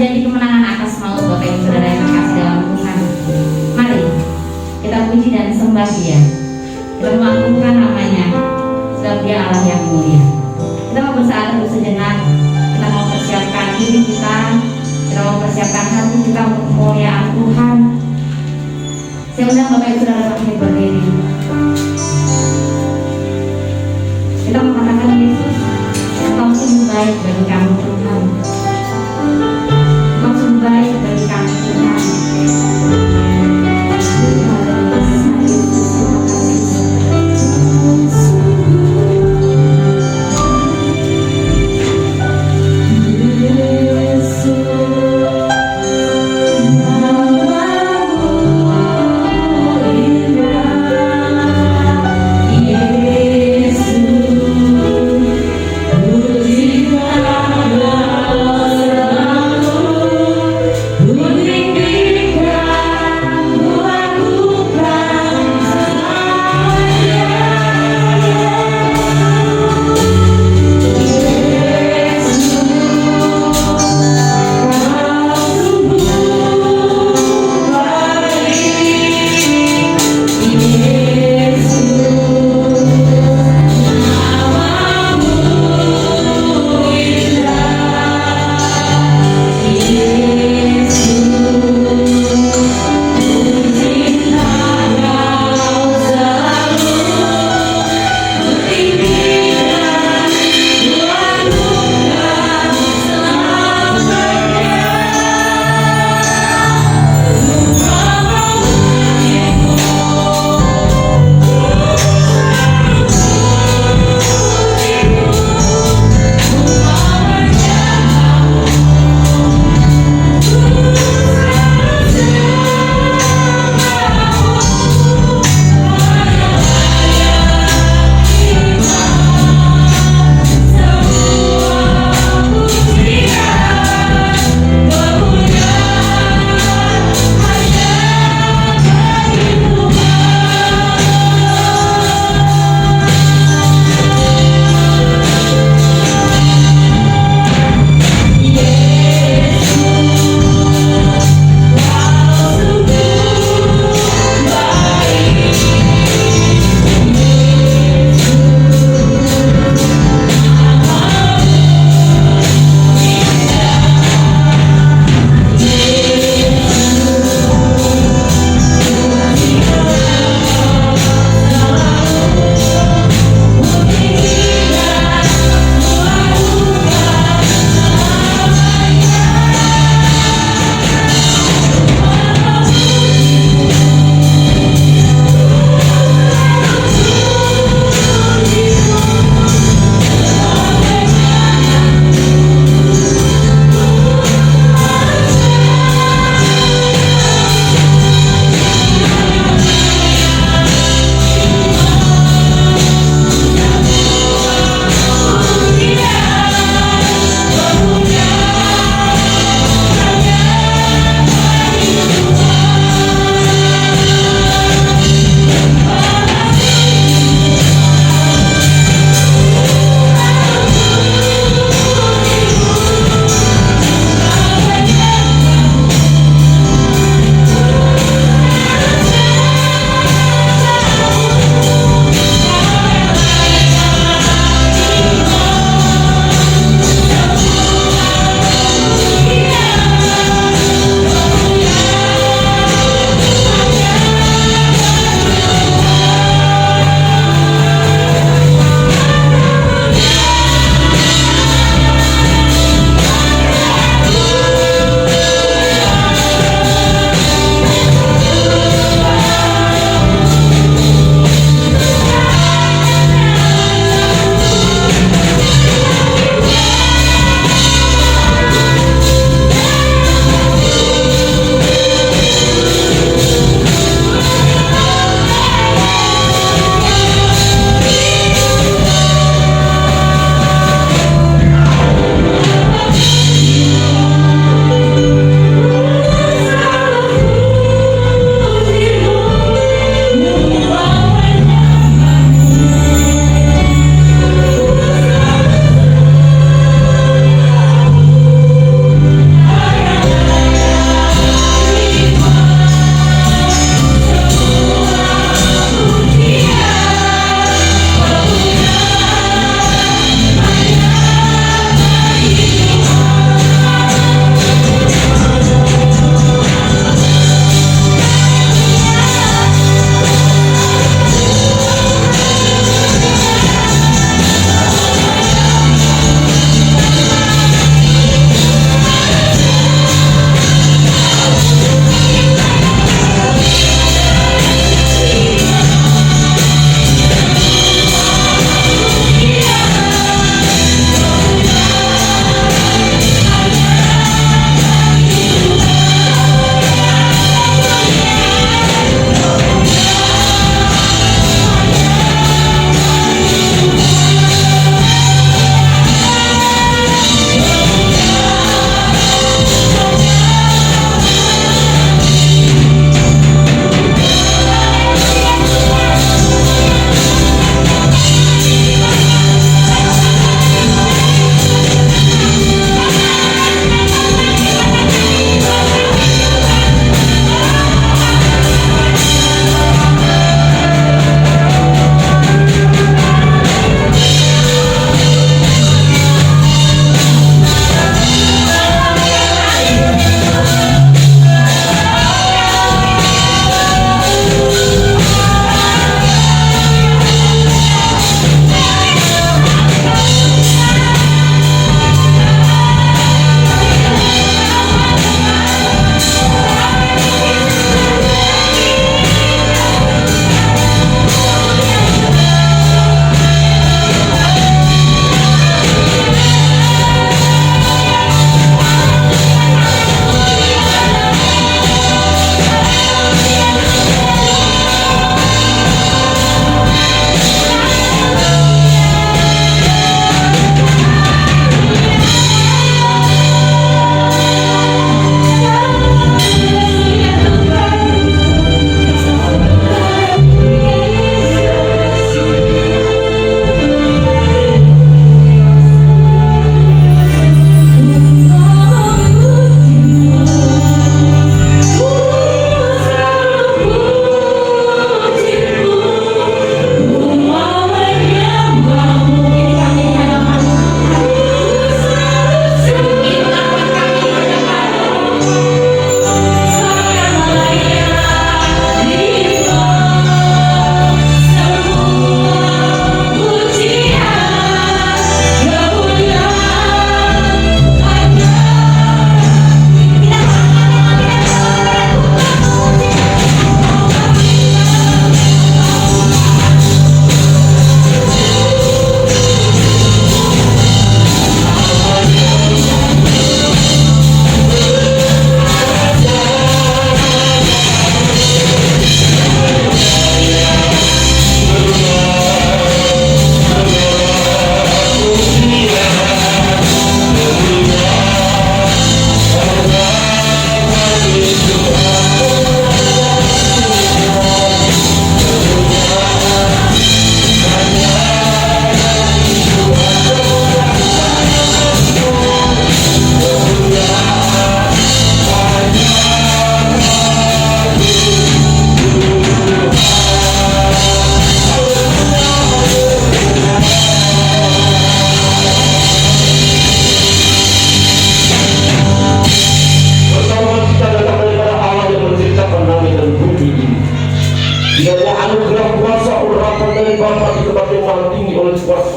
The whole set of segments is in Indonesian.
janji kemenangan atas maut Bapak Ibu Saudara yang terkasih dalam Tuhan. Mari kita puji dan sembah Dia. Kita mengagungkan namanya, sebab Dia Allah yang mulia. Kita mau bersaat dulu sejenak. Kita mau persiapkan diri kita. Kita mau persiapkan hati kita untuk kemuliaan Tuhan. Saya undang Bapak Ibu Saudara kami berdiri. Kita mengatakan Yesus, Engkau sungguh baik bagi kami Tuhan. Engkau sungguh baik bagi kami Tuhan. Yesus,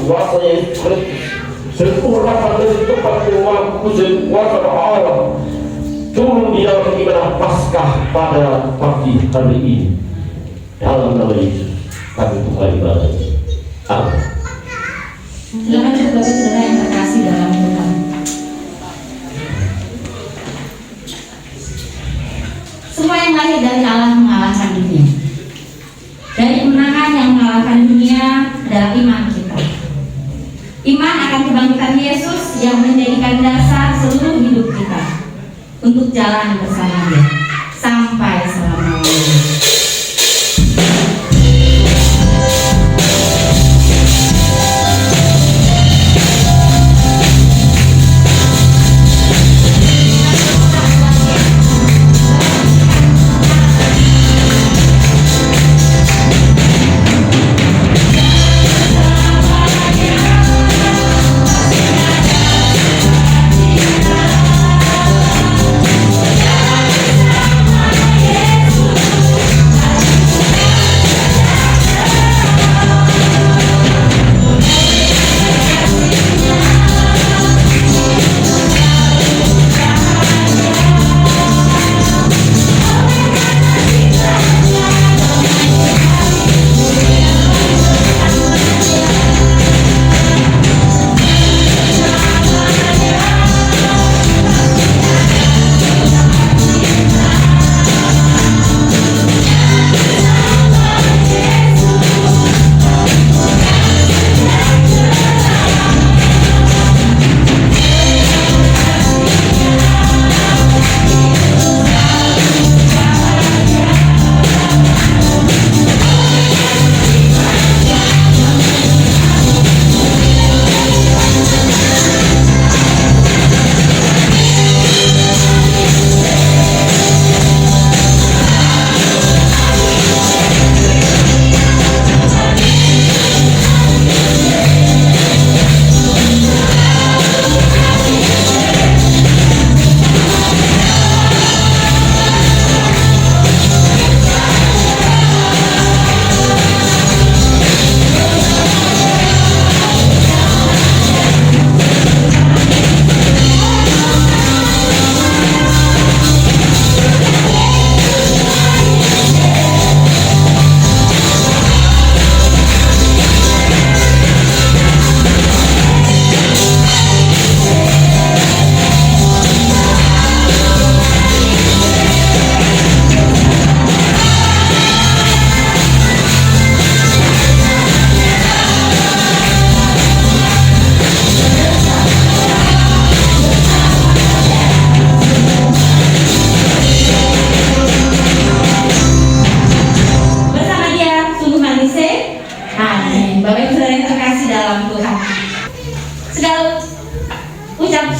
kuasa Yesus Kristus, sempurnakan dari tempat Tuhanku kuasa Allah turun di dalam ibadah Paskah pada pagi hari ini. Dalam nama Yesus kami buka ibadah. Amin. Silakan Bapak Saudara yang terkasih dalam Tuhan. Semua yang lahir dari Allah mengalahkan dunia. Dari kemenangan yang mengalahkan dunia adalah iman kita. Iman akan kebangkitan Yesus yang menjadikan dasar seluruh hidup kita untuk jalan bersama Dia sampai selama-lamanya.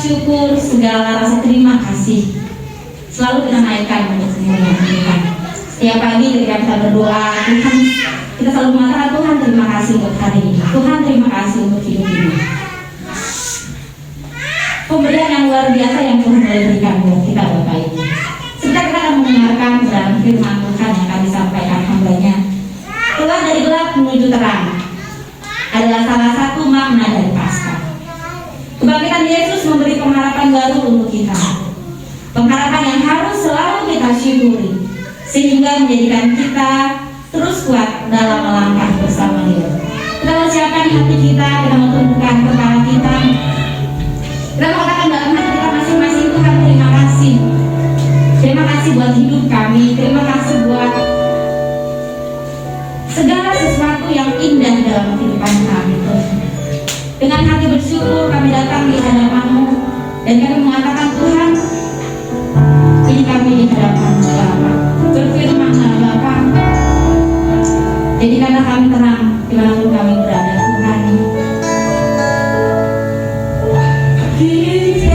Syukur, segala rasa terima kasih selalu kita naikkan untuk kemuliaan Tuhan. Setiap pagi ketika kita berdoa, Tuhan, kita selalu mengatakan, Tuhan terima kasih untuk hari ini, Tuhan terima kasih untuk hidup ini. Pemberian yang luar biasa yang Tuhan boleh berikan buat kita Bapak Ibu. Sebentar kita akan mendengarkan dalam firman Tuhan yang akan disampaikan hamba-Nya. Keluar dari gelap menuju terang adalah salah satu makna dari Paskah. Kebangkitan Yesus memberi pengharapan baru untuk kita, pengharapan yang harus selalu kita syukuri, sehingga menjadikan kita terus kuat dalam melangkah bersama Dia. Kita mau siapkan hati kita menundukkan kepala kita. Kita mengatakan dalam hati kita masing-masing, Tuhan terima kasih. Terima kasih buat hidup kami, terima kasih buat segala sesuatu yang indah dalam kehidupan kami, Tuhan. Dengan hati bersyukur kami datang di hadapan-Mu dan kami mengatakan, Tuhan, ini kami di hadapan-Mu Bapa. Berfirman-Lah Bapa, jadikanlah kami terang dimanapun kami berada, Tuhan. Jesus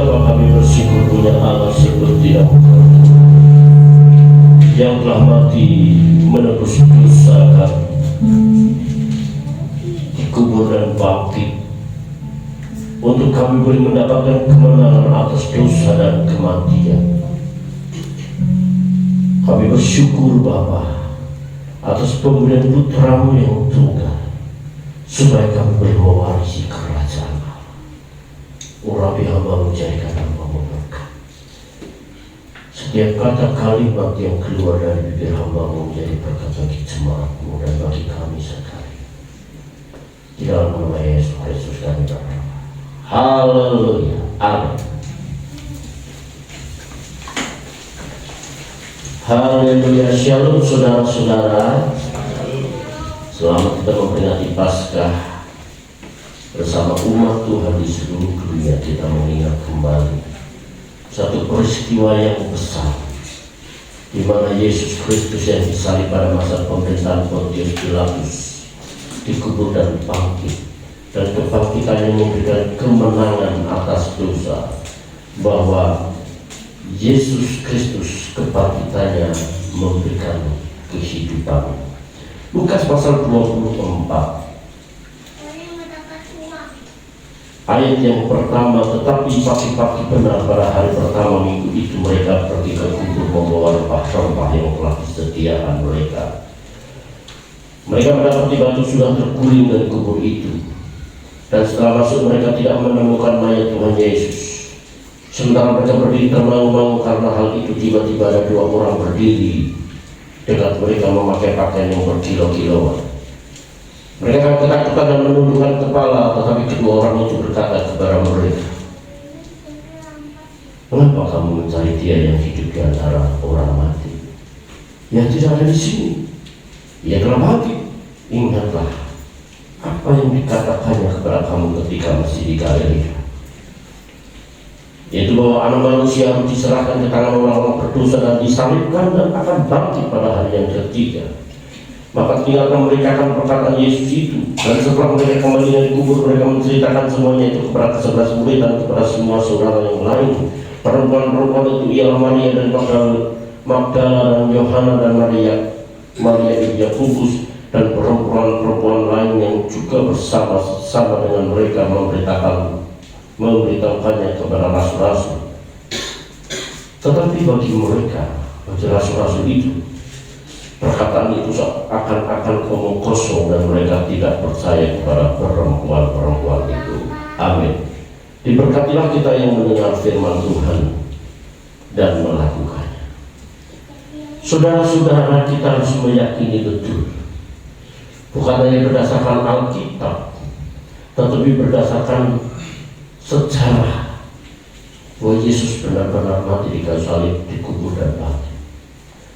Bapa, kami bersyukur punya Allah seperti Engkau yang telah mati menebus dosa kami, dikubur dan bangkit untuk kami boleh mendapatkan kemenangan atas dosa dan kematian. Kami bersyukur Bapa atas pemberian putra-Mu yang tunggal, supaya kami boleh mewarisi kerajaan Allah. Urapi hamba-Mu, jadikan hamba-Mu berkat. Setiap kata kalimat yang keluar dari bibir hamba-Mu menjadi berkat bagi jemaat-Mu dan bagi kami sekali. Di dalam nama Yesus Kristus kami berdoa. Haleluya. Amin. Haleluya. Shalom saudara-saudara. Selamat kita memperingati Paskah bersama umat Tuhan di seluruh dunia. Kita mengingat kembali satu peristiwa yang besar, di mana Yesus Kristus yang disalib pada masa pemerintahan Pontius Pilatus dikubur dan bangkit, dan kebangkitannya memberikan kemenangan atas dosa, bahwa Yesus Kristus kebangkitannya memberikan kehidupan. Lukas pasal 24 ayat yang pertama. Tetapi pagi-pagi benar pada hari pertama minggu itu mereka pergi ke kubur membawa rempah-rempah yang telah disediakan mereka. Mereka mendapati batu sudah terguling dari kubur itu, dan setelah masuk mereka tidak menemukan mayat Tuhan Yesus. Sementara mereka berdiri termangu-mangu karena hal itu, tiba-tiba ada dua orang berdiri dekat mereka memakai pakaian yang berkilo-kiloan. Mereka ketakutan dan menundukkan kepala, tetapi kedua orang itu berkata kepada mereka, "Mengapa kamu mencari Dia yang hidup di antara orang mati? Ia tidak ada di sini. Ia telah mati. Ingatlah apa yang dikatakannya kepada kamu ketika masih di Galilea, yaitu bahwa Anak Manusia harus diserahkan ke tangan orang-orang berdosa dan disalibkan dan akan bangkit pada hari yang ketiga." Maka tinggalkan mereka akan perkataan Yesus itu, dan setelah mereka kembali dari kubur, mereka menceritakan semuanya itu kepada ke-11 murid dan kepada semua saudara yang lain. Perempuan-perempuan itu ialah Maria dan Magdala dan Yohana dan Maria ibu Yakobus, dan perempuan-perempuan lain yang juga bersama-sama dengan mereka memberitahukannya kepada rasul-rasul. Tetapi bagi mereka, bagi rasul-rasul itu, perkataan itu akan omong kosong, dan mereka tidak percaya kepada perempuan-perempuan itu. Amin. Diberkatilah kita yang mendengar firman Tuhan dan melakukannya. Saudara-saudara, kita harus meyakini betul, bukan hanya berdasarkan Alkitab, tetapi berdasarkan sejarah, bahwa Yesus benar-benar mati di kayu salib, dikubur dan bangkit.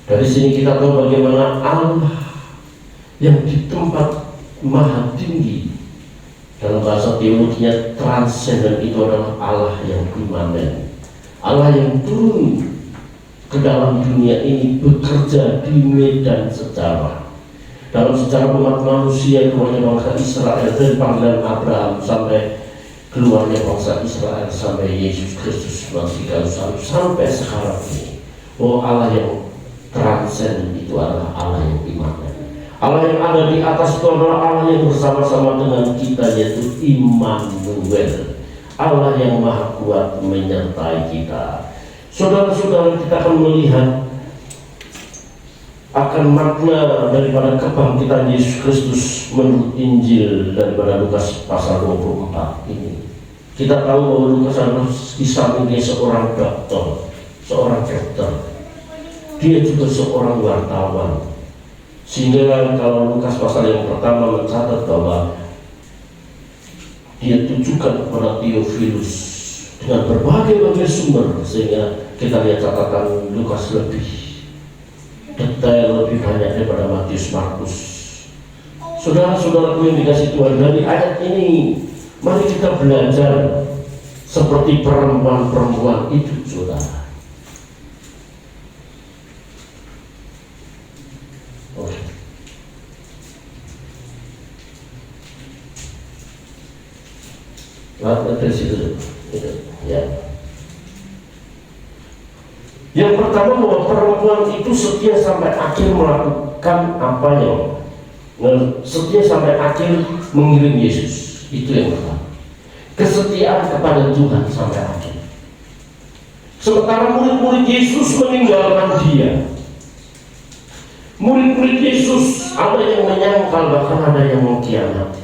Dari sini kita tahu bagaimana Allah yang di tempat maha tinggi, dalam bahasa teologinya transenden, itu adalah Allah yang imanen, Allah yang turun ke dalam dunia ini, bekerja di medan sejarah. Dalam sejarah umat manusia, keluarnya bangsa Israel dari panggilan Abraham sampai keluarnya bangsa Israel sampai Yesus Kristus mati di kayu salib sampai sekarang ini, bahwa Allah yang transenden itu adalah Allah yang imanen. Allah yang ada di atas itu adalah Allah yang bersama-sama dengan kita, yaitu Immanuel, Allah yang maha kuat menyertai kita. Saudara-saudara, kita akan melihat akan makna daripada kebangkitan Yesus Kristus menurut Injil daripada Lukas pasal 24 ini. Kita tahu bahwa Lukas adalah di samping dia seorang dokter, dia juga seorang wartawan. Sehingga kalau Lukas pasal yang pertama mencatat bahwa dia tujukan kepada Theophilus dengan berbagai sumber, sehingga kita lihat catatan Lukas lebih detail, lebih banyak daripada Matius, Markus. Saudara-saudaraku yang dikasih Tuhan, dari ayat ini mari kita belajar seperti perempuan-perempuan itu, saudara. Dari situ, ya. Yang pertama, bahwa perempuan itu setia sampai akhir melakukan apa yang setia sampai akhir mengiring Yesus. Itu yang pertama. Kesetiaan kepada Tuhan sampai akhir. Sementara murid-murid Yesus meninggalkan dia. Murid-murid Yesus ada yang menyangkal, bahkan ada yang mengkhianati.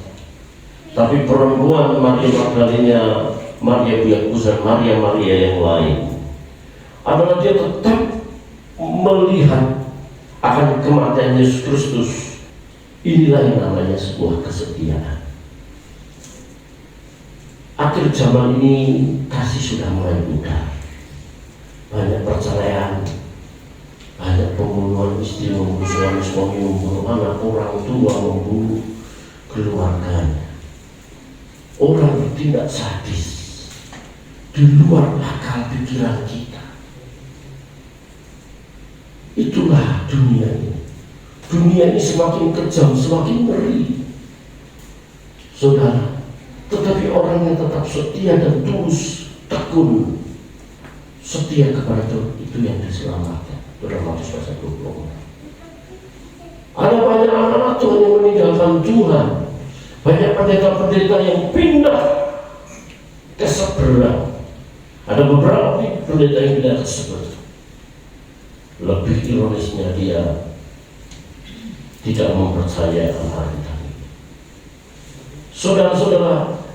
Tapi perempuan Maria Magdalena, Maria Biakus, dan Maria yang lain adalah dia tetap melihat akan kematian Yesus Kristus. Inilah yang namanya sebuah kesetiaan. Akhir zaman ini kasih sudah mulai pudar. Banyak perceraian, banyak pembunuhan, istri membunuh suami, suami membunuh anak, orang tua membunuh keluarganya. Orang bertindak sadis di luar akal pikiran kita. Itulah dunia ini. Dunia ini semakin kejam, semakin ngeri, saudara. Tetapi orang yang tetap setia dan tulus, tekun, setia kepada Tuhan, itu yang diselamatkan. Dalam Matius pasal 20. Ada banyak anak-anak Tuhan yang meninggalkan Tuhan. Banyak pendeta-pendeta yang pindah ke seberang. Ada beberapa pendeta yang pindah ke seberang. Lebih ironisnya, dia tidak mempercayai hari ini. Saudara-saudara,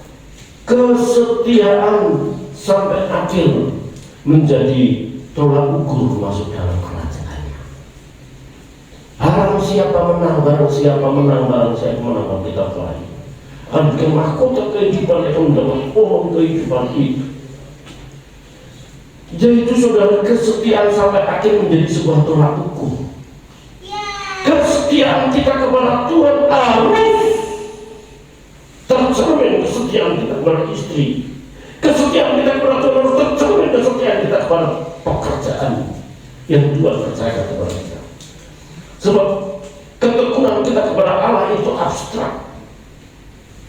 kesetiaan sampai akhir menjadi tolak ukur masuk dalam kerajaannya. Barang siapa menang, barang siapa menang, barang siapa menang, kita pelai. Akan mahkota kehidupan yang mendapat pohon kehidupan itu. Jadi itu saudara, kesetiaan sampai akhir menjadi sebuah tolak ukur. Kesetiaan kita kepada Tuhan harus tercermin, kesetiaan kita kepada istri. Kesetiaan kita kepada Tuhan harus tercermin, kesetiaan kita kepada pekerjaan yang Tuhan percaya kepada kita. Sebab ketekunan kita kepada Allah itu abstrak.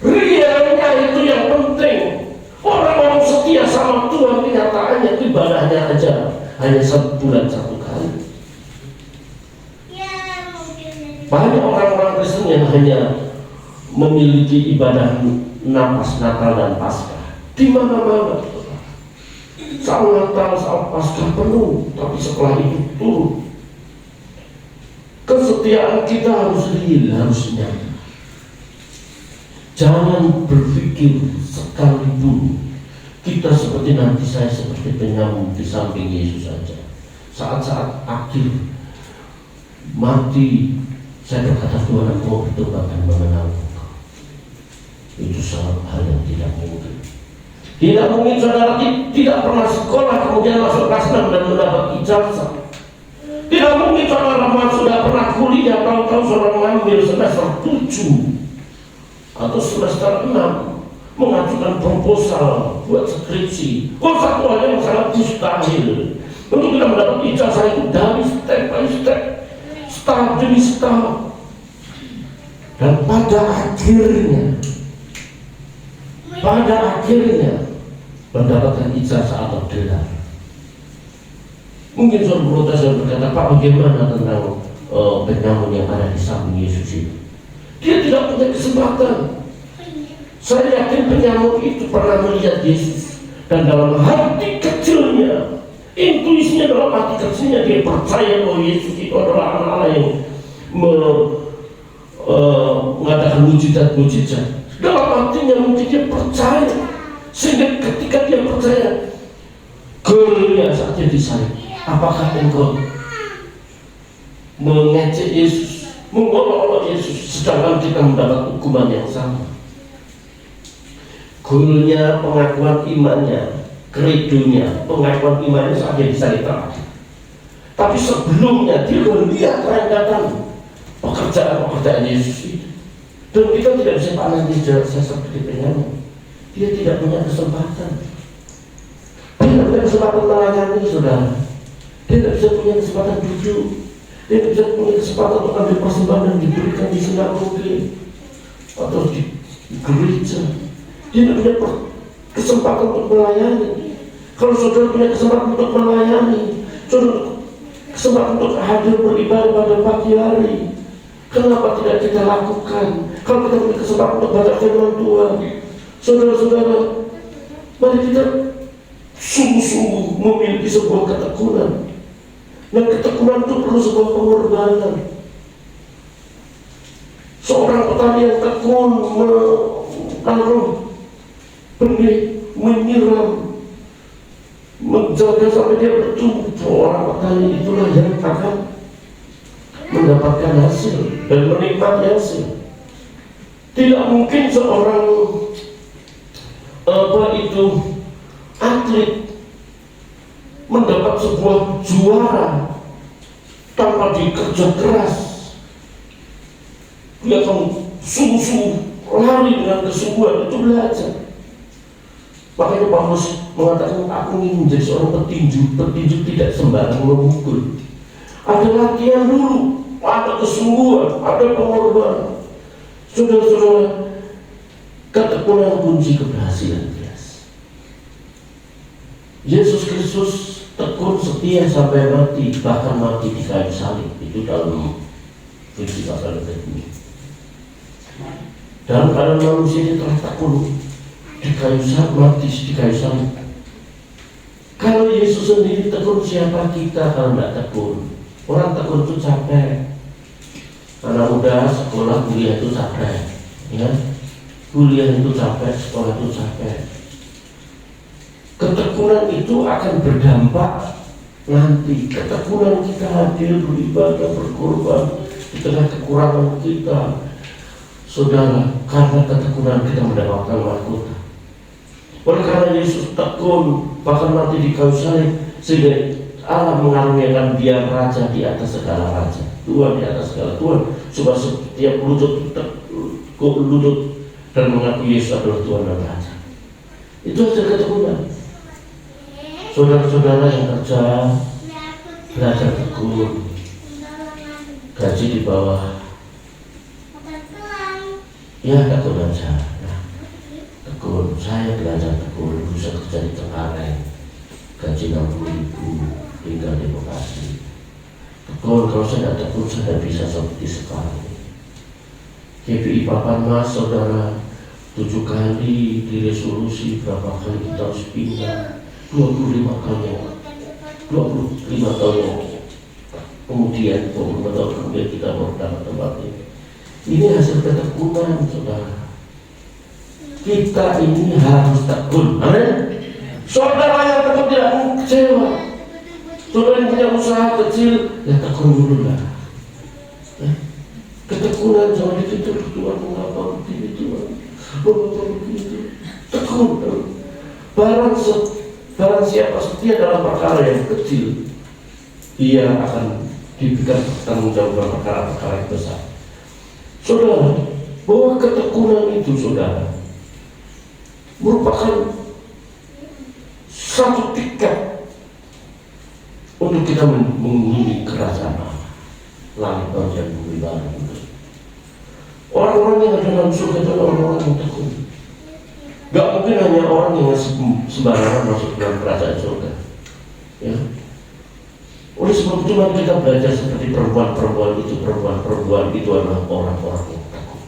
Realnya itu yang penting. Orang-orang setia sama Tuhan kenyataannya ibadahnya aja hanya sebulan satu kali. Banyak orang-orang Kristen yang hanya memiliki ibadah napas Natal dan Paskah di mana-mana. Saat Natal, saat Paskah penuh, tapi setelah itu turun. Kesetiaan kita harus real, harus nyata. Jangan berpikir sekalipun kita seperti nanti saya seperti penyambung di samping Yesus saja. Saat-saat akhir mati, saya berkata, Tuhan, aku mau bertobat dan mengenal Engkau. Itu sangat hal yang tidak mungkin. Tidak mungkin saudara tidak pernah sekolah kemudian masuk kelas 6 dan mendapat ijazah. Tidak mungkin saudara sudah pernah kuliah, tahu-tahu saudara mengambil semester 7 atau semester 6 mengajukan proposal buat skripsi. Satu hal yang sangat mustahil. Untuk kita mendapat ijazah itu dari step by step, tahap demi tahap. Dan pada akhirnya mendapatkan ijazah atau gelar. Mungkin suatu protes yang berkata, Pak, bagaimana tentang penyamun yang ada di samping Yesus itu? Dia tidak punya kesempatan. Saya yakin penyamun itu pernah melihat Yesus, dan dalam hati kecilnya, intuisinya, dalam hati kecilnya dia percaya bahwa Yesus itu adalah anak Allah yang mengadakan mujizat-mujizat. Dalam hatinya mungkin dia percaya, sehingga ketika dia percaya, gelnya saat dia disalib. Apakah engkau mengejek Yesus, mengolok-olok Yesus, sedangkan kita mendapat hukuman yang sama? Goalnya, pengakuan imannya, kredonya, pengakuan imannya saat dia disalib terakhir. Tapi sebelumnya dia melihat rangkaian pekerjaan Yesus itu. Dan kita tidak bisa pandang dia seperti penyanyi. Dia tidak punya kesempatan. Dia tidak punya kesempatan melayani, saudara. Dia tidak bisa punya kesempatan duduk. Dia tidak bisa punya kesempatan untuk ambil persembahan dan diberikan di sinagoge atau di gereja. Dia tidak punya kesempatan untuk melayani. Kalau saudara punya kesempatan untuk melayani, Saudara, kesempatan untuk hadir beribadah pada pagi hari, kenapa tidak kita lakukan? Kalau kita punya kesempatan untuk baca firman Tuhan, saudara-saudara, mari kita sungguh-sungguh memiliki sebuah ketekunan. Dan ketekunan itu perlu sebuah pengorbanan. Seorang petani yang tekun menaruh benih, menyiram, menjaga sampai dia bertumbuh. Orang petani itulah yang akan mendapatkan hasil dan menikmati hasil. Tidak mungkin seorang atlet mendapat sebuah juara tanpa dikerja keras. Dia akan sungguh-sungguh lari dengan kesungguhan, itu belajar. Makanya Paulus mengatakan, aku ingin menjadi seorang petinju. Petinju tidak sembarang memukul. Ada latihan dulu, ada kesungguhan, ada pengorbanan. Saudara-saudara, ketekunan kunci keberhasilan. Yesus Kristus tekun setia sampai mati, bahkan mati di kayu salib. Itu dalam Filipi pasal 2. Dalam keadaan manusia dia telah tekun di kayu salib, mati di kayu salib. Kalau Yesus sendiri tekun, siapa kita kalau tidak tekun? Orang tekun itu capek. Anak muda sekolah kuliah itu capek, ya. Kuliah itu capek, sekolah itu capek. Ketekunan itu akan berdampak nanti. Ketekunan kita hadir beribadah, berkorban di tengah kekurangan kita, saudara, karena ketekunan kita mendapatkan mahkota. Oleh karena Yesus tekun bahkan mati di kayu salib, sehingga Allah mengaruniakan dia raja di atas segala raja, Tuhan di atas segala Tuhan, supaya setiap lutut dan mengaku Yesus adalah Tuhan dan Raja. Itu hasil ketekunan. Saudara-saudara yang kerja, belajar tekun, gaji di bawah, ya tekun aja. Nah, tekun, saya belajar tekun, bisa kerja di Cengkareng, gaji 60.000, tinggal di Bekasi. Tekun, kalau saya tidak tekun, saya tidak bisa seperti sekarang. KPI Papan Mas, saudara, 7 kali diresolusi, berapa kali kita harus pindah, 25 tahun kemudian kita baru dapat tempat ini. Ini hasil ketekunan, saudara. Kita ini harus tekun, amin. Saudara yang tekun tidak kecewa. Saudara yang punya usaha kecil, ya tekun dulu lah. Ya. Ketekunan jangan ditutup, Tuhan mengapa begini, Tuhan mengapa begitu. Tekun. Barang siapa setia dalam perkara yang kecil, ia akan diberikan pertanggungjawaban perkara-perkara yang besar. Saudara, bahwa ketekunan itu, saudara, merupakan satu tiket untuk kita menghuni kerajaan Allah, langit dan bumi baru. Orang-orang yang ada dalam surga itu orang-orang yang tekun. Gak mungkin hanya orang yang sembarangan masuk dalam kerajaan surga, ya. Oleh sebab itu mari kita belajar seperti perempuan-perempuan itu adalah orang-orang yang tekun.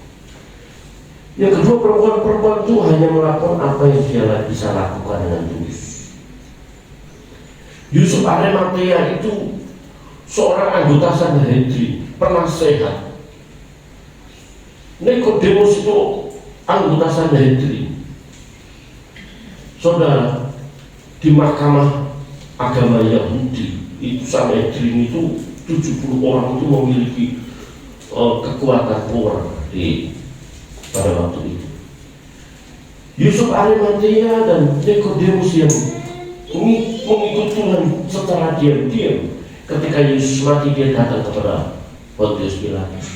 Yang kedua, perempuan-perempuan itu hanya melakukan apa yang dia bisa lakukan dengan tulus. Yusuf Arimatea itu seorang anggota Sanhedrin, penasehat. Nikodemus itu anggota Sanhedrin. Saudara, di mahkamah agama Yahudi itu Sanhedrin itu 70 orang itu memiliki kekuatan power pada waktu itu. Yusuf Arimatea dan Nikodemus yang mengikut Tuhan secara diam-diam, ketika Yesus mati dia datang kepada Pontius Pilatus.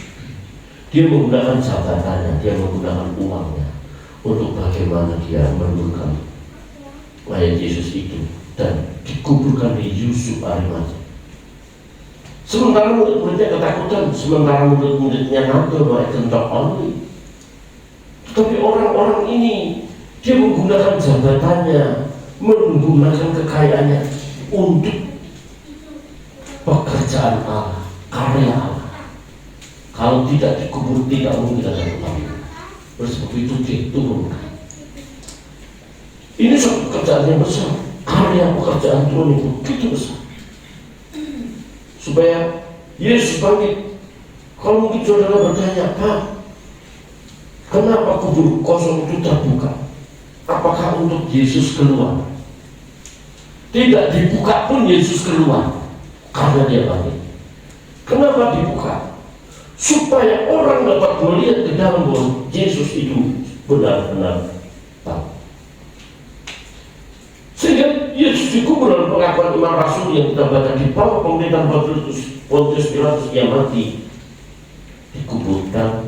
Dia menggunakan jabatannya, dia menggunakan uangnya untuk bagaimana dia menurunkan mayat Yesus itu dan dikuburkan di Yusuf Arimatea. Sementara murid-muridnya ketakutan, sementara murid-muridnya ngatur bahwa itu not only. Tetapi orang-orang ini dia menggunakan jabatannya, menggunakan kekayaannya untuk tidak dikubur tidak mungkin ada kembali. Sebab itu diturunkan. Ini suatu pekerjaan yang besar. Karya pekerjaan Tuhan itu begitu besar. Supaya Yesus bangkit. Kalau mungkin saudara bertanya, Pak, kenapa kubur kosong itu terbuka? Apakah untuk Yesus keluar? Tidak dibuka pun Yesus keluar karena dia bangkit. Kenapa dibuka? Supaya orang dapat melihat ke dalam bahwa Yesus itu benar-benar tahu. Sehingga Yesus dikubur dalam pengakuan Imam Rasul yang kita baca di bawah pemerintahan Pontius Pilatus, dia mati, dikuburkan.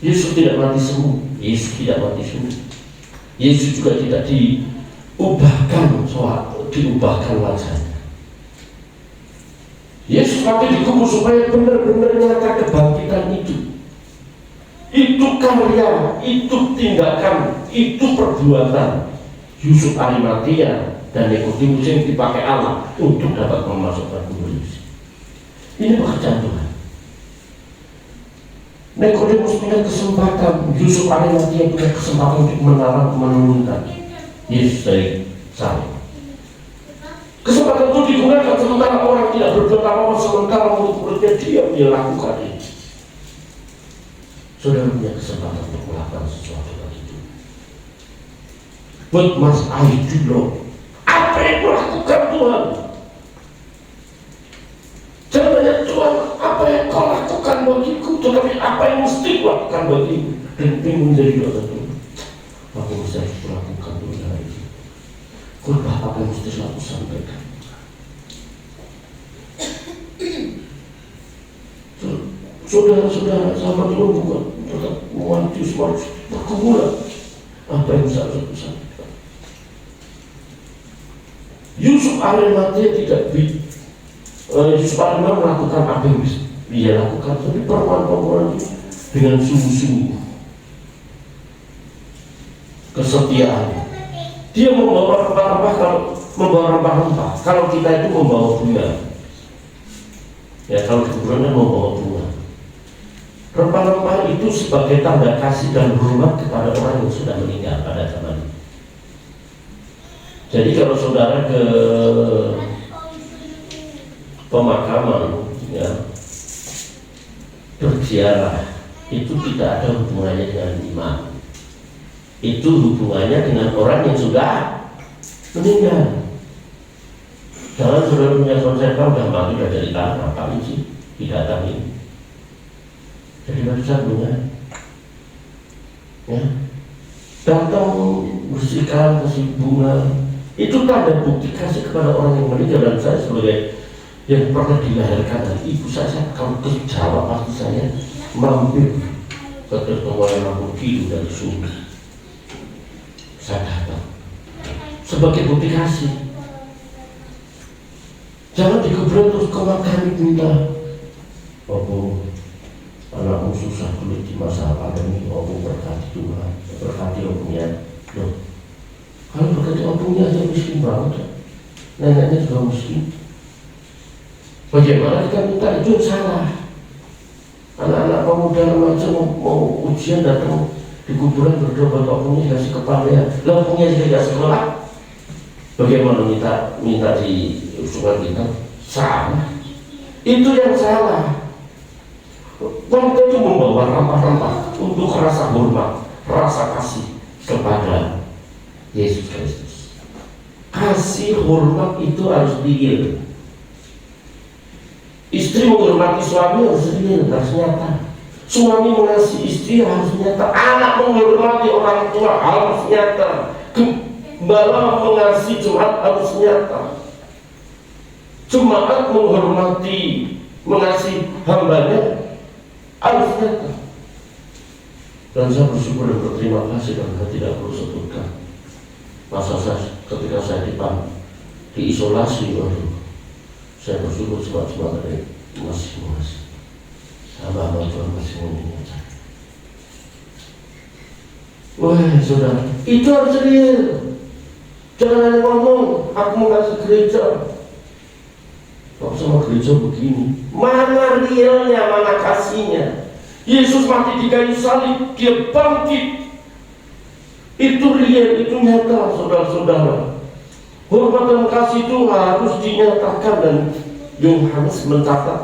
Yesus tidak mati semu, Yesus tidak mati semu. Yesus juga tidak diubahkan wajahnya. Yesus mati dikubur supaya benar-benar nyata kebangkitan itu. Itu karya, itu tindakan, itu perbuatan Yusuf Arimatea dan Nikodemus yang dipakai Allah untuk dapat memasukkan kubur Yesus. Ini pekerjaan Tuhan. Nikodemus punya kesempatan, Yusuf Arimatea punya kesempatan untuk menurunkan Yesus dari salib. Kesempatan itu digunakan sementara orang tidak berbuat apa-apa, sementara murid-muridnya diam, dia lakukan ini. Saudara punya kesempatan untuk melakukan sesuatu lagi itu. What must I do, Lord? Apa yang kulakukan Tuhan? Jangan tanya Tuhan, apa yang kau lakukan bagiku, tetapi apa yang mesti kulakukan bagiku. Dan bingung jadi doa Tuhan. Apa yang mesti aku lakukan Tuhan hari ini? Khotbah apa yang mesti aku sampaikan? Saudara-saudara, sahabat Tuhan bukan tetap mengantus berkumpulan. Apa yang bisa aku sampaikan? Yusuf Arimatea Yusuf Arimatea melakukan apa yang dia lakukan, tapi perempuan-perempuan itu dengan sungguh-sungguh kesetiaan. Dia membawa rempah-rempah. Kalau kita itu membawa bunga, ya kalau di kuburan membawa bunga. Rempah-rempah itu sebagai tanda kasih dan hormat kepada orang yang sudah meninggal pada zaman itu. Jadi kalau saudara ke pemakaman, ya, berziarah, itu tidak ada hubungannya dengan imam. Itu hubungannya dengan orang yang sudah meninggal. Jangan saudara punya konsep, udah mati, udah jadi tanah, ngapain sih didatangi? Jadi barusan bunga, ya, datang bersihkan, kasih bunga, itu tanda bukti kasih kepada orang yang meninggal. Dan saya sebagai yang pernah dilahirkan dari ibu saya kalau ke Jawa pasti saya mampir ke Tertuan Lamborghini dari Sumbi. Saya datang sebagai bukti kasih. Jangan dikuburan terus kau makan minta, oh anakmu susah kulit di masa pandemi, opung berkati Tuhan, berkati opungnya. Loh, kalau berkati opungnya aja miskin banget, neneknya juga miskin. Bagaimana kita minta? Itu salah. Anak-anak pemuda remaja mau ujian datang di kuburan berdoa buat opungnya dikasih kepala, lah opungnya juga sekolah. Bagaimana minta di usungan kita? Salah. Itu yang salah. Wanita itu membawa rempah-rempah untuk rasa hormat, rasa kasih kepada Yesus Kristus. Kasih hormat itu harus real. Istri menghormati suami harus real, harus nyata. Suami mengasihi istri harus nyata. Anak menghormati orang tua harus nyata. Gembala mengasihi jemaat harus nyata. Jemaat menghormati, mengasihi hambanya harus nyata. Dan saya bersyukur dan berterima kasih dan saya tidak perlu sebutkan masa ketika saya diisolasi, saya bersyukur sebab dari masih hamba-hamba Tuhan masih mengingat saya. Wah saudara, itu harus real. Jangan hanya ngomong, aku mau kasih gereja. kok sama gereja begini? Mana realnya, mana kasihnya? Yesus mati di kayu salib, dia bangkit. Itu real, itu nyata, saudara-saudara. Hormat dan kasih itu harus dinyatakan, dan Yohanes mencatat.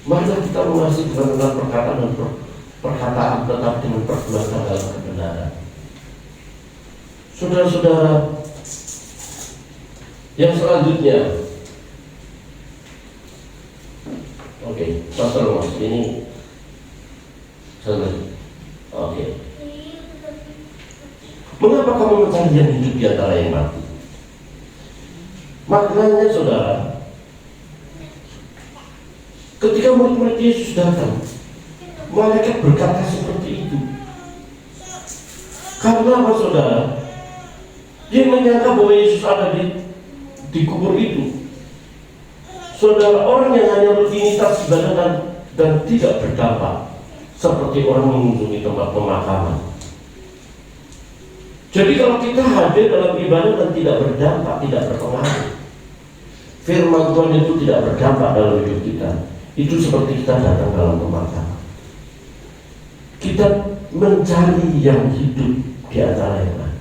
Mari kita mengasihi dengan perkataan dan perkataan, tetapi dengan perbuatan dalam kebenaran. Saudara-saudara, yang selanjutnya, oke, Pastor Mas, ini selesai. Oke. Mengapa kamu mencari yang hidup di antara yang mati? Maknanya, saudara, ketika murid-murid Yesus datang, mereka berkata seperti itu. Karena apa, saudara? Dia menyangka bahwa Yesus ada di kubur itu. Saudara, orang yang hanya rutinitas ibadah dan tidak berdampak, seperti orang mengunjungi tempat pemakaman. Jadi kalau kita hadir dalam ibadah dan tidak berdampak, tidak berpengaruh, firman Tuhan itu tidak berdampak dalam hidup kita, itu seperti kita datang dalam pemakaman. Kita mencari yang hidup di antara yang lain.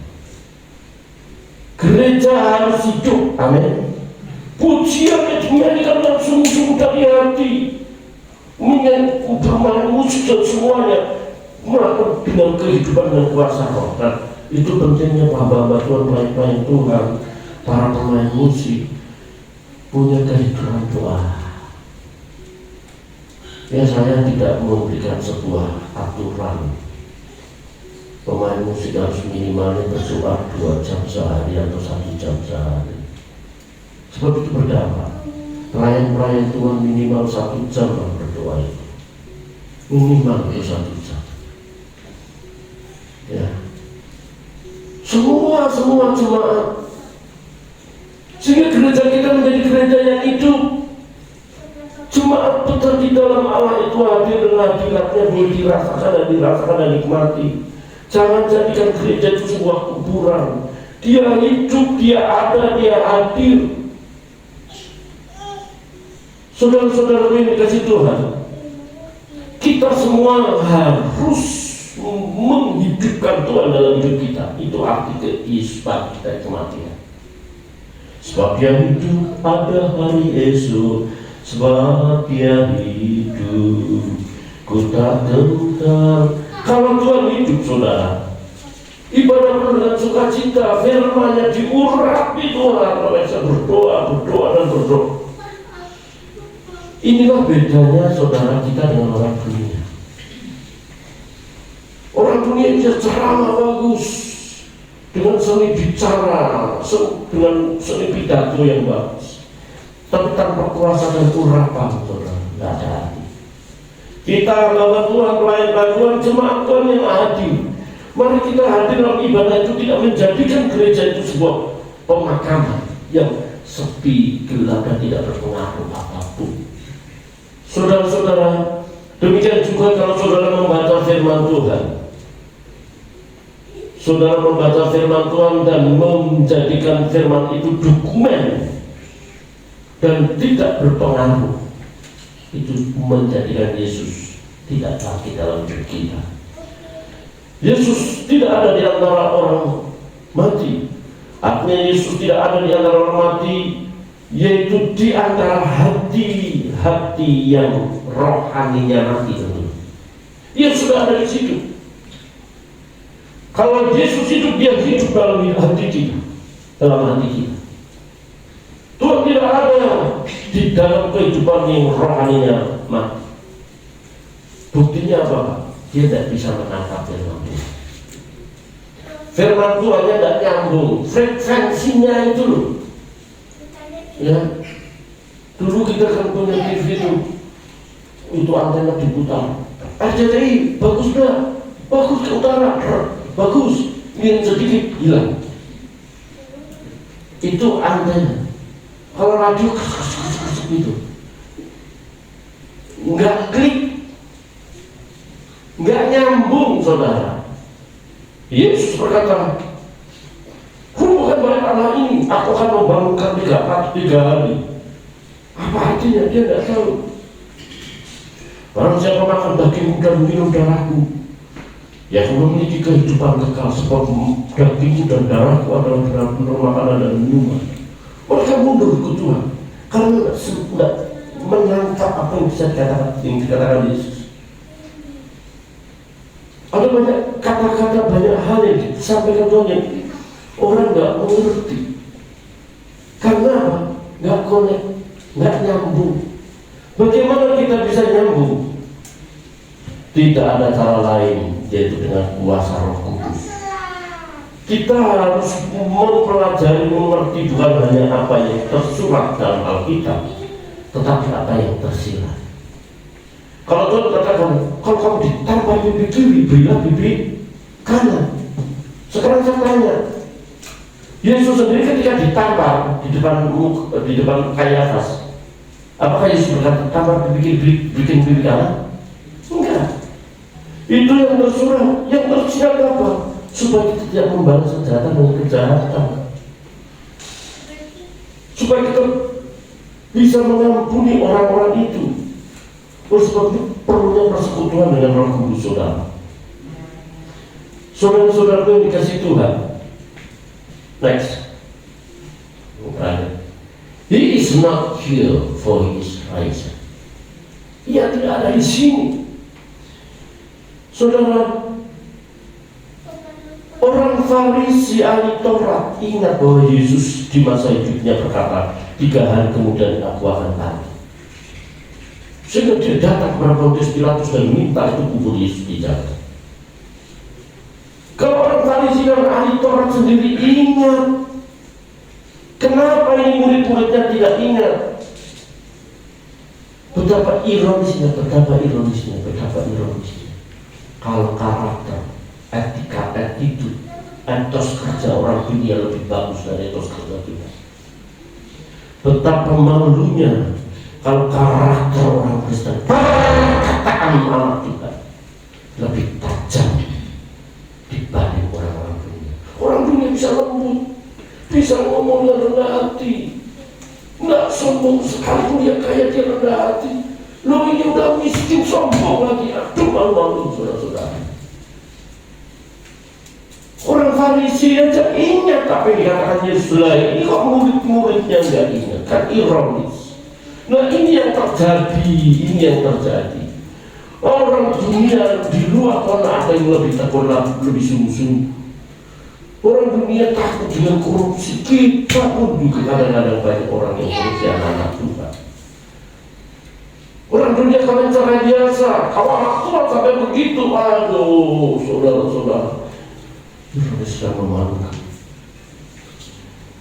Gereja harus hidup, amin. Pujian yang dinyanyikan dengan sungguh-sungguh dari hati, bermain musik dan semuanya melakukan dengan kehidupan dan kuasa roh. Dan itu pentingnya hamba-hamba Tuhan, pelayan Tuhan, para pemain musik punya kehidupan doa. Ya, saya tidak memberikan sebuah aturan pemain musik harus minimalnya berdoa 2 jam sehari atau 1 jam sehari. Sebab itu berdampak. Pelayan Tuhan minimal 1 jam berdoa itu. Minimal itu 1 jam. Ya. Semua jemaat. Sehingga gereja kita menjadi gereja yang hidup. Jemaat betul di dalam Allah itu hadir dan hadiratnya boleh dirasakan dan nikmati. Jangan jadikan gereja itu sebuah kuburan. Dia hidup, dia ada, dia hadir. Saudara-saudara yang dikasih Tuhan, kita semua harus menghidupkan Tuhan dalam hidup kita. Itu arti keisbat kita kematian. Sebab dia hidup pada hari esok, sebab dia hidup, ku tak gentar. Kalau Tuhan hidup, saudara, ibadah penuh dengan sukacita, firman-Nya diurapi Tuhan, mereka berdoa dan berdoa. Inilah bedanya, saudara, kita dengan orang dunia. Orang dunia bisa ceramah bagus, dengan seni bicara, dengan seni pidato yang bagus, tapi tanpa kuasa dan urapan, saudara, tidak ada hati. Kita bawa Tuhan, pelayan Tuhan, jemaat Tuhan yang hadir. Mari kita hadir dalam ibadah itu tidak menjadikan gereja itu sebuah pemakaman yang sepi, gelap dan tidak berpengaruh apapun. Saudara-saudara, demikian juga kalau saudara membaca firman Tuhan. Saudara membaca firman Tuhan dan menjadikan firman itu dokumen dan tidak berpengaruh, itu menjadikan Yesus tidak lagi dalam hidup kita. Yesus tidak ada di antara orang mati. Artinya Yesus tidak ada di antara orang mati, yaitu di antara hati yang rohaninya mati tentu. Dia sudah ada di situ. Kalau Yesus hidup, dia hidup dalam hati kita, dalam hati kita. Tuhan tidak ada di dalam kehidupan yang rohaninya mati. Buktinya apa? Dia tidak bisa menangkap firman Tuhan. Firman Tuhannya tidak nyambung, frekuensinya itu loh. Ya, dulu kita kan punya TV itu antena diputar. RCTI bagus dah, bagus ke utara, bagus, miring sedikit hilang. Itu antena. Kalau radio gitu, nggak klik, nggak nyambung, saudara. Yesus berkata, hubungan baik Allah ini aku akan membangunkan 3 hari. Apa artinya? Dia tidak tahu. Barang siapa makan dagingku dan minum darahku, ya aku memiliki kehidupan kekal, sebab dagingku dan darahku adalah benar-benar makanan dan minuman. Mereka mundur ke Tuhan karena tidak menangkap apa yang bisa dikatakan Yesus. Ada banyak kata-kata, banyak hal yang disampaikan Tuhan yang orang nggak mengerti. Karena apa? Nggak connect, nggak nyambung. Bagaimana kita bisa nyambung? Tidak ada cara lain, yaitu dengan kuasa Roh Kudus. Kita harus mempelajari, mengerti bukan hanya apa yang tersurat dalam Alkitab, tetapi apa yang tersirat. Kalau Tuhan katakan, kalau kamu ditampar pipi kiri, berilah pipi kanan. Sekarang saya tanya, Yesus sendiri ketika ditampar di depan Kayafas, apakah Yesus berkata tampar pipi kiri, bikin pipi kanan? Enggak. Itu yang tersurat, yang tersirat apa? Supaya kita tidak membalas kejahatan dengan kejahatan, supaya kita bisa mengampuni orang-orang itu. Oleh sebab itu perlunya persekutuan dengan Roh Kudus, saudara. Saudara-saudara yang dikasih Tuhan. Next. He is not here for his rights. Ia tidak ada di sini. Saudara, orang Farisi ahli Taurat ingat bahwa Yesus di masa hidupnya berkata, 3 hari kemudian aku akan mati. Sehingga dia datang kepada Pontius Pilatus dan minta itu kubur Yesus dijaga. Kalau orang Farisi dan ahli Taurat sendiri ingat, kenapa ini murid-muridnya tidak ingat? Betapa ironisnya. Kalau karakter, etika, attitude, etos kerja orang dunia lebih bagus dari etos kerja kita. Betapa malunya kalau karakter orang Kristen, perkataan anak kita lebih tajam dibanding orang-orang dunia. Orang dunia bisa lembut, bisa ngomong yang rendah hati, nggak sombong sekalipun dia kaya dia rendah hati. Lo ini udah miskin sombong lagi, aduh malu-malu saudara-saudara. Orang Farisi aja ingat apa yang dikatakan Yesus lah, ini kok murid-muridnya nggak ingat, kan ironis. Nah ini yang terjadi. Orang dunia di luar sana ada yang lebih takut, lebih sungguh-sungguh. Orang dunia takut dengan korupsi, kita pun juga kadang-kadang banyak orang yang korupsi anak-anak Tuhan. Orang dunia kalian cara biasa, kalau anak Tuhan sampai begitu, aduh saudara-saudara. Ini sudah memalukan.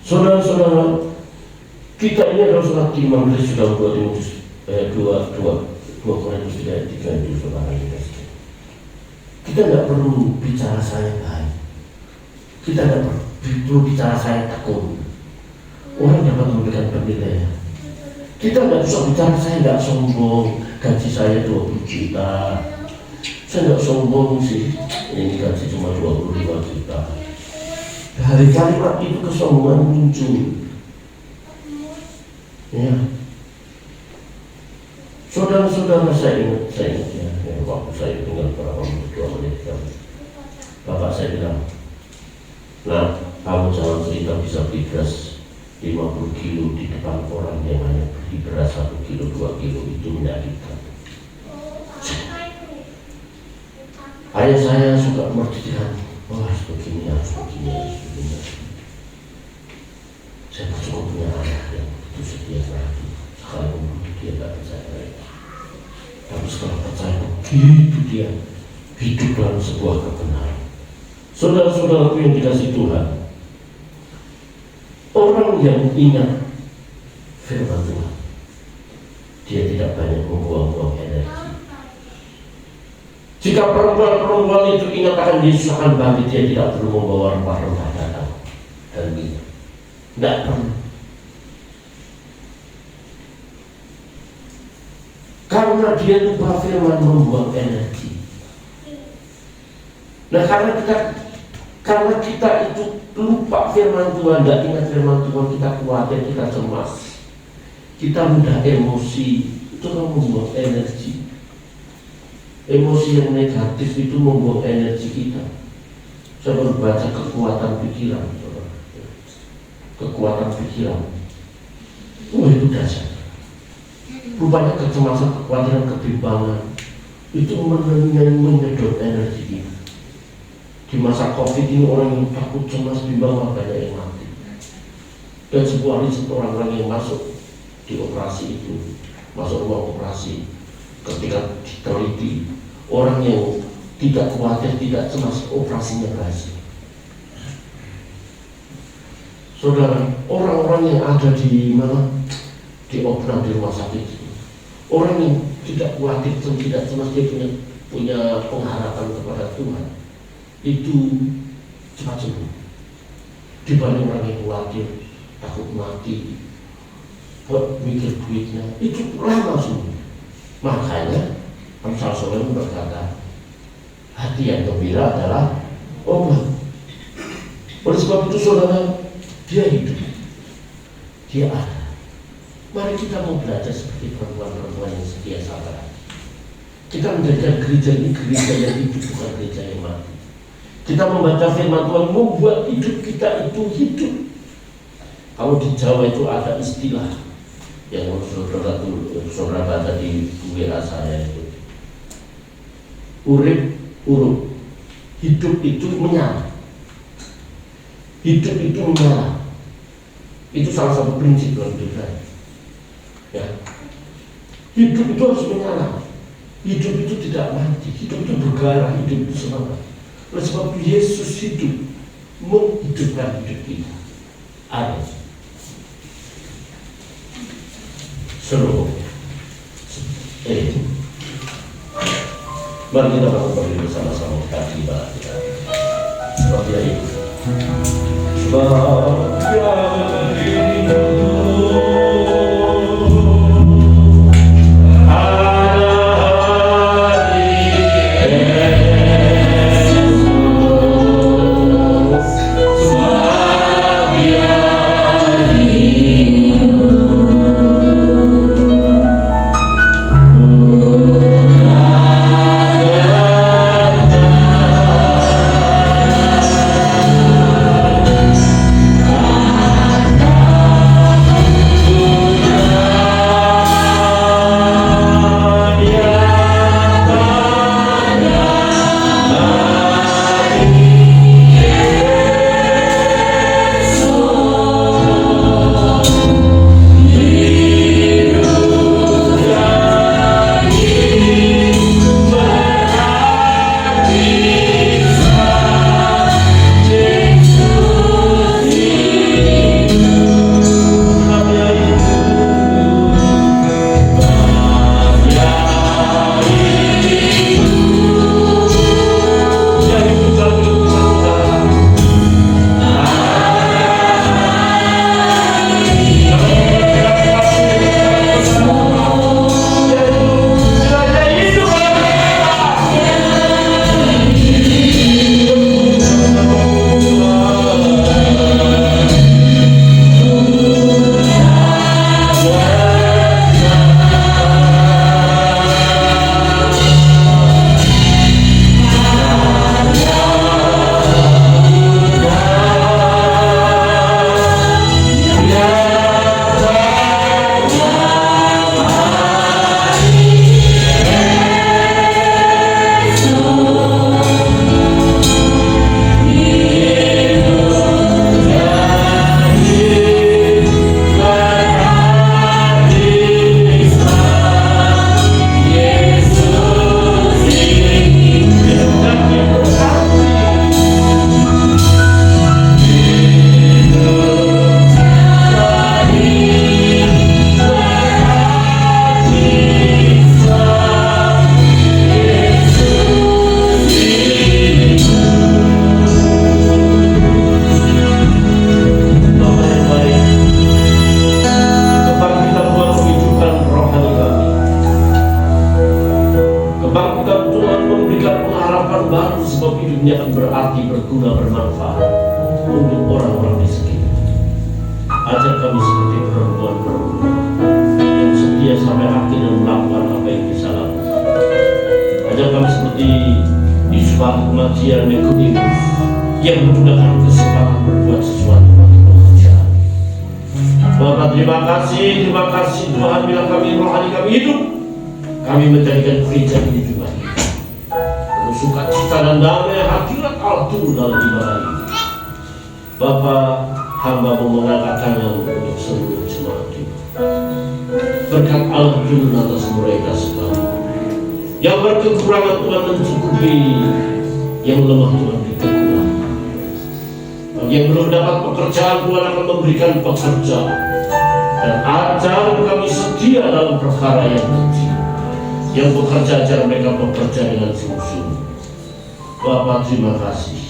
Saudara-saudara, kita ini adalah surat iman Kristus dalam 2 Korintus 3 itu saudara kita. Kita tidak perlu bicara saya baik. Kita tidak perlu bicara saya tekun. Orang dapat memberikan penilaian. Kita tidak bisa bicara saya nggak sombong, gaji saya 20 juta. Saya nggak sombong sih, ini gaji cuma 25 juta. Dari kalimat itu kesombongan muncul. Ya, saudara-saudara saya ingat ya, waktu saya tinggal berapa menit, 2 menit kan, bapak saya bilang, nah kamu jangan cerita bisa beli beras 50 kilo di depan orang yang hanya beli beras 1 kilo, 2 kilo, itu menyakitkan. Ayah saya suka merdikan, harus begini. Saya bersyukur punya anak yang begitu setia lagi. Sekalipun dia tak percaya lagi, tapi sekarang percaya begitu dia hidup dalam sebuah kebenaran. Saudara-saudaraku yang dikasih Tuhan, orang yang ingat firman Tuhan, dia tidak banyak membuang-buang energi. Jika perempuan-perempuan itu ingat akan Yesus akan bangkit, dia tidak perlu membawa rempah-rempah datang dan minyak. Tidak perlu. Karena dia lupa firman membuang energi. Nah karena kita itu lupa firman Tuhan, tidak ingat firman Tuhan, kita khawatir, kita cemas, kita mudah emosi, itu kan membuang energi. Emosi yang negatif itu membuang energi kita. Saya baru baca kekuatan pikiran, kekuatan pikiran. Itu dahsyat. Rupanya kecemasan, kekhawatiran, kebimbangan itu menyedot energi kita. Di masa COVID ini orang yang takut, cemas, bimbang banyak yang mati. Dan sebuah riset orang-orang yang masuk di operasi itu, masuk ruang operasi, ketika diteliti, orang yang tidak khawatir, tidak cemas, operasinya berhasil. Saudara, orang-orang yang ada di mana? Di opnam, di rumah sakit itu, orang yang tidak khawatir, tidak cemas, dia punya pengharapan kepada Tuhan, itu cepat sembuh dibanding orang yang khawatir, takut mati, buat mikir duitnya, itu lama sembuh. Makanya Amsal Solomon berkata, hati yang gembira adalah obat. Oleh sebab itu saudara, dia hidup, dia ada. Mari kita mau belajar seperti perempuan-perempuan yang setia sabar. Kita menjadikan gereja ini gereja yang hidup, bukan gereja yang mati. Kita membaca firman Tuhan membuat hidup kita itu hidup. Kalau di Jawa itu ada istilah yang saudara baca di WA saya itu, urip urup, hidup itu menyala. Hidup itu menyala. Itu salah satu prinsip dalam hidup saya. Ya. Hidup itu harus menyala. Hidup itu tidak mati. Hidup itu bergairah. Hidup itu semangat. Oleh sebab itu Yesus hidup, menghidupkan hidup kita. Ada seluruh. Mari kita bangun berdiri bersama-sama, kaki ibadah kita. Sebab dia itu. Sebab dia itu. Amen. sebab kematian Nikodemus yang menggunakan kesempatan berbuat sesuatu bagi pekerjaan. Bapak terima kasih Tuhan bila kami rohani kami hidup, kami menjadikan gereja ini juga penuh sukacita dan damai hadirat Allah turun dalam ibadah ini. Bapak, hamba mengangkat tangan untuk seluruh jemaat ini. Berkat Allah turun atas mereka sekali. Yang berkekurangan Tuhan mencukupi, yang lemah Tuhan dikekurangan. Bagi yang belum dapat pekerjaan, Tuhan akan memberikan pekerjaan. Dan ajar kami setia dalam perkara yang kecil. Yang bekerja, ajar mereka bekerja dengan sungguh-sungguh. Bapak terima kasih.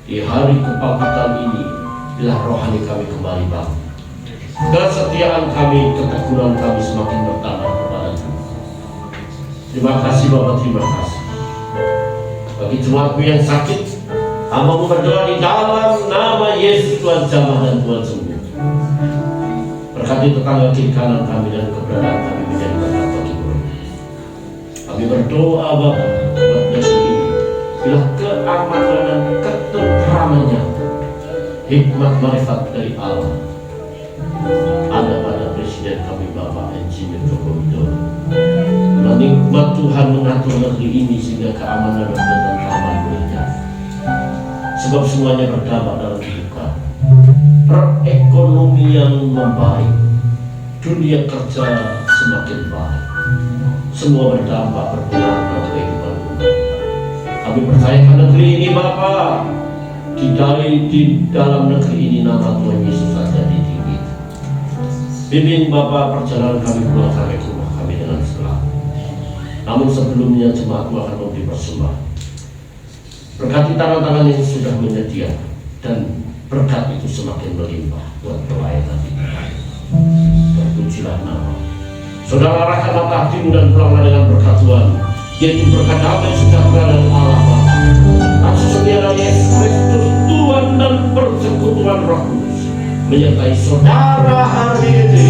Di hari kebangkitan ini, bila rohani kami kembali bangun, kesetiaan kami, ketekunan kami semakin bertambah kepada Tuhan. Terima kasih Bapak, terima kasih. Bagi jemaatku yang sakit, hamba berdoa di dalam nama Yesus, Tuhan jamah dan Tuhan sembuh. Berkati tetangga kiri kanan kami dan keberadaan kami menjadi berkat bagi mereka. Kami berdoa Bapak buat negeri ini, bila keamanan dan ketentramannya, hikmat marifat dari Allah ada pada Presiden kami Bapak Insinyur Joko Widodo. Menikmat Tuhan mengatur negeri ini sehingga keamanan dan ketentraman berjalan. Sebab semuanya berdampak dalam hidup kami. Perekonomian membaik, dunia kerja semakin baik. Semua berdampak berpengaruh pada kehidupan umat. Kami percayakan negeri ini Bapak. Di dalam negeri ini nama Tuhan Yesus saja ditinggi. Bimbing Bapak perjalanan kami pulang sampai ke rumah kami dengan selamat. Namun sebelumnya jemaatku akan memberi persembahan. Berkati tangan-tangan yang sudah menyedia dan berkat itu semakin melimpah buat pelayanan kita. Terpujilah nama. Saudara arahkan mata hatimu dan pulanglah dengan berkat Tuhan, yaitu berkat damai sejahtera dan Allah Bapa, kasih setia Yesus Kristus Tuhan dan persekutuan Roh Kudus menyertai saudara hari ini